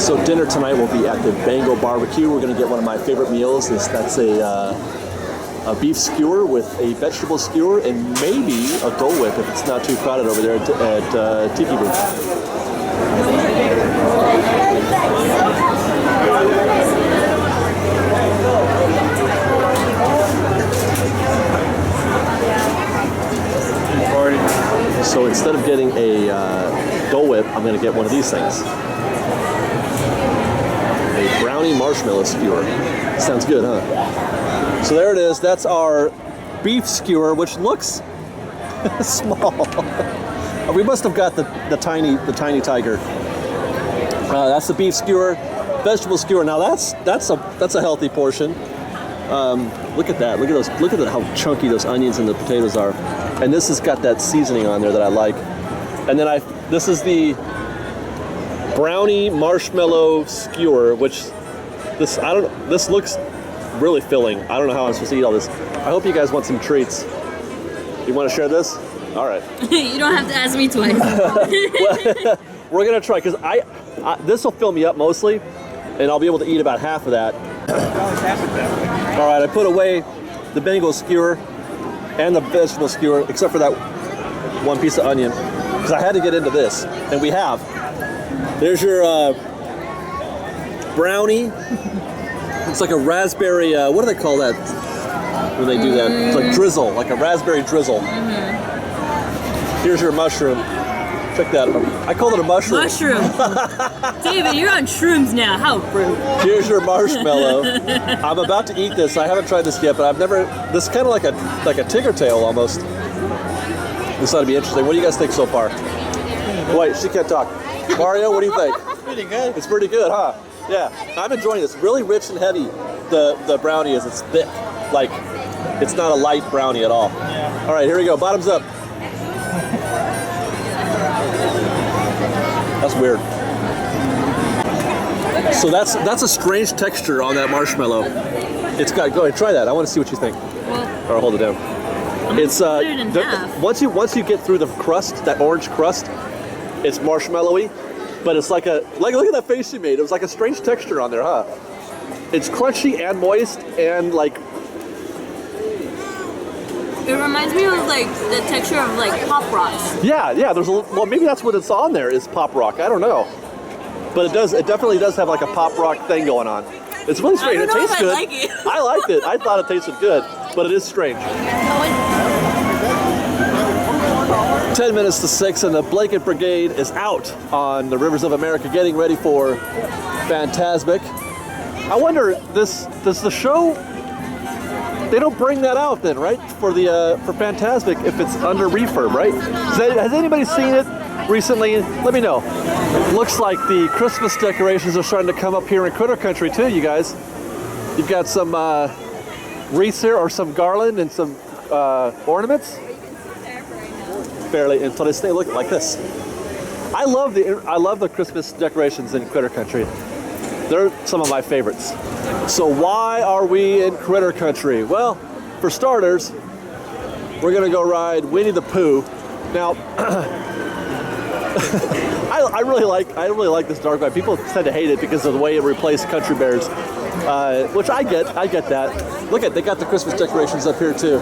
So dinner tonight will be at the Bengal Barbecue. We're going to get one of my favorite meals. That's a beef skewer with a vegetable skewer and maybe a Dole Whip if it's not too crowded over there at Tiki Booth. So instead of getting a Dole Whip, I'm going to get one of these things. A brownie marshmallow skewer. Sounds good, huh? So there it is. That's our beef skewer, which looks small. We must have got the tiny tiger. That's the beef skewer, vegetable skewer. Now that's a healthy portion. Look at that. Look at how chunky those onions and the potatoes are. And this has got that seasoning on there that I like. And then this is the brownie marshmallow skewer, which this looks really filling. I don't know how I'm supposed to eat all this. I hope you guys want some treats. You want to share this? All right. You don't have to ask me twice. Well, we're gonna try because this will fill me up mostly, and I'll be able to eat about half of that. All right, I put away the Bengal skewer and the vegetable skewer, except for that one piece of onion, because I had to get into this, and we have. There's your brownie. It's like a raspberry, what do they call that when they do that? It's like drizzle, like a raspberry drizzle. Here's your mushroom. Check that out. I call it a mushroom. Mushroom. David, you're on shrooms now. How rude. Here's your marshmallow. I'm about to eat this. I haven't tried this yet, but I've never. This is kind of like a ticker tail almost. This ought to be interesting. What do you guys think so far? Wait, she can't talk. Mario, what do you think? It's pretty good. It's pretty good, huh? Yeah, I'm enjoying this. Really rich and heavy. The brownie is. It's thick. Like, it's not a light brownie at all. Yeah. All right, here we go. Bottoms up. That's weird. So that's a strange texture on that marshmallow. It's got. Go ahead, try that. I want to see what you think. Well, or hold it down. It's put it in half. once you get through the crust, that orange crust, it's marshmallowy, but it's like look at that face you made. It was like a strange texture on there, huh? It's crunchy and moist and like. It reminds me of like the texture of like Pop Rocks. Yeah. There's well, maybe that's what it's on there is Pop Rock. I don't know, but it definitely does have like a Pop Rock thing going on. It's really strange. I don't know It tastes if good. I like it. I liked it. I thought it tasted good, but it is strange. 10 minutes to 6, and the Blanket Brigade is out on the rivers of America, getting ready for Fantasmic. I wonder, does the show? They don't bring that out then, right? For Fantasmic, if it's under refurb, right? Has anybody seen it recently? Let me know. Looks like the Christmas decorations are starting to come up here in Critter Country too, you guys. You've got some wreaths here, or some garland and some ornaments. Barely until they look like this. I love the Christmas decorations in Critter Country. They're some of my favorites. So why are we in Critter Country? Well, for starters, we're gonna go ride Winnie the Pooh. Now, I really like this dark ride. People tend to hate it because of the way it replaced Country Bears, which I get that. Look they got the Christmas decorations up here too.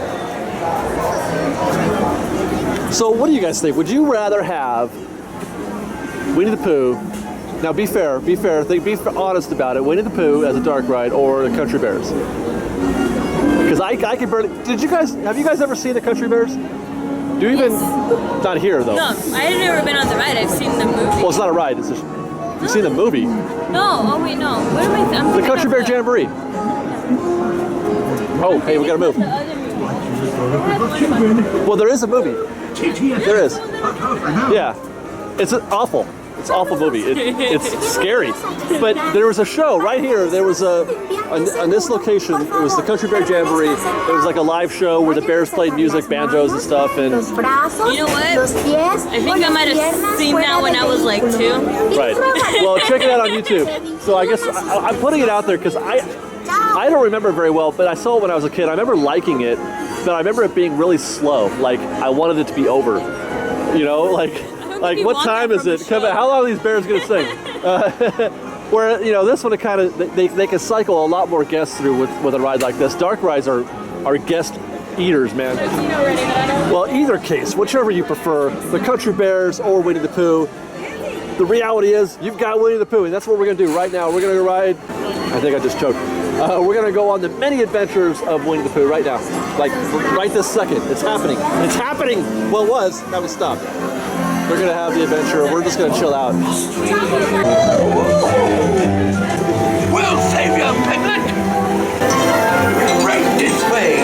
So what do you guys think? Would you rather have Winnie the Pooh? Now be fair, be honest about it. Winnie the Pooh as a dark ride or the Country Bears? Because I can barely. Have you guys ever seen the Country Bears? Do you even? Not here though. No, I've never been on the ride. I've seen the movie. Well, it's not a ride. You've seen the movie. No. Oh wait, no. What am I thinking? The Country Bear Jamboree. Oh, hey, we gotta move. The other movie. Well, there is a movie. There is. Yeah. It's awful. It's an awful movie. It's scary. But there was a show right here. There was on this location. It was the Country Bear Jamboree. It was like a live show where the bears played music, banjos and stuff. And you know what? I think I might have seen that when I was like 2. Right. Well, check it out on YouTube. So I guess I'm putting it out there because I don't remember very well, but I saw it when I was a kid. I remember liking it, but I remember it being really slow. Like I wanted it to be over. You know, like what time is it? How long are these bears gonna sing? Where, you know, this one, kind of, they can cycle a lot more guests through with a ride like this. Dark rides are guest eaters, man. Well, either case, whichever you prefer, the Country Bears or Winnie the Pooh, the reality is you've got Winnie the Pooh, and that's what we're going to do right now. We're going to ride, I think I just choked. We're going to go on the many adventures of Winnie the Pooh right now. Like, right this second. It's happening. It's happening! Well, it was. Now we stopped. They're going to have the adventure. We're just going to chill out. We'll save you, Piglet! Right this way!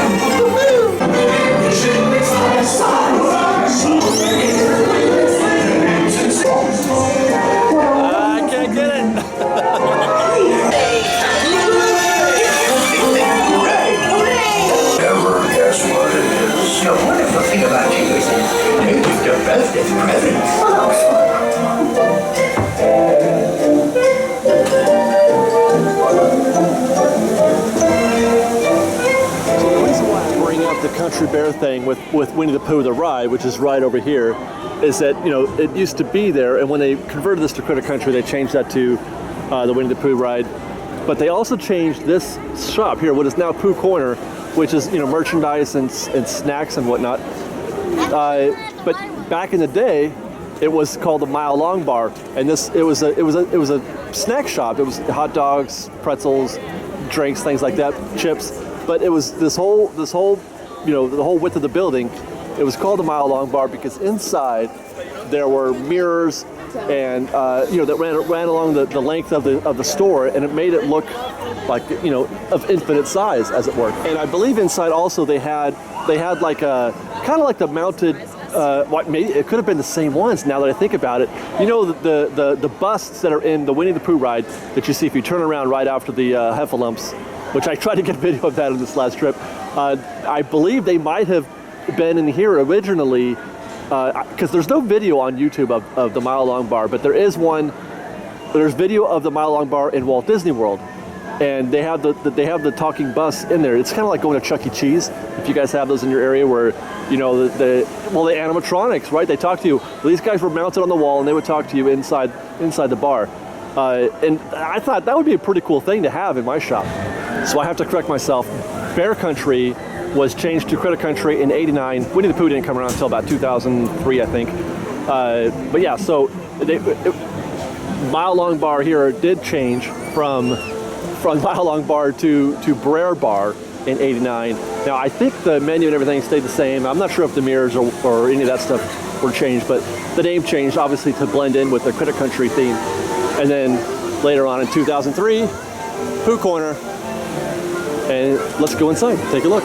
I can't get it! Never guess what it is. The wonderful thing about you is they give the bestest presents. The Country Bear thing with Winnie the Pooh the ride, which is right over here, is that, you know, it used to be there, and when they converted this to Critter Country, they changed that to the Winnie the Pooh ride. But they also changed this shop here, what is now Pooh Corner, which is, you know, merchandise and snacks and whatnot. But back in the day, it was called the Mile Long Bar, and it was a snack shop. It was hot dogs, pretzels, drinks, things like that, chips. But it was this whole you know, the whole width of the building, it was called the Mile Long Bar because inside there were mirrors and you know, that ran along the length of the store, and it made it look like, you know, of infinite size, as it were. And I believe inside also they had like a kind of like the mounted maybe it could have been the same ones now that I think about it. You know, the busts that are in the Winnie the Pooh ride that you see if you turn around right after the Heffalumps, which I tried to get a video of that on this last trip. I believe they might have been in here originally, because there's no video on YouTube of the Mile Long Bar, but there's video of the Mile Long Bar in Walt Disney World, and they have the talking bus in there. It's kind of like going to Chuck E. Cheese, if you guys have those in your area, where, you know, the animatronics, right? They talk to you. Well, these guys were mounted on the wall, and they would talk to you inside the bar. And I thought that would be a pretty cool thing to have in my shop. So I have to correct myself. Bear Country was changed to Critter Country in '89. Winnie the Pooh didn't come around until about 2003, I think. But yeah, so Mile Long Bar here did change from Mile Long Bar to Brer Bar in '89. Now I think the menu and everything stayed the same. I'm not sure if the mirrors or any of that stuff were changed, but the name changed obviously to blend in with the Critter Country theme. And then later on in 2003, Pooh Corner. And let's go inside, take a look.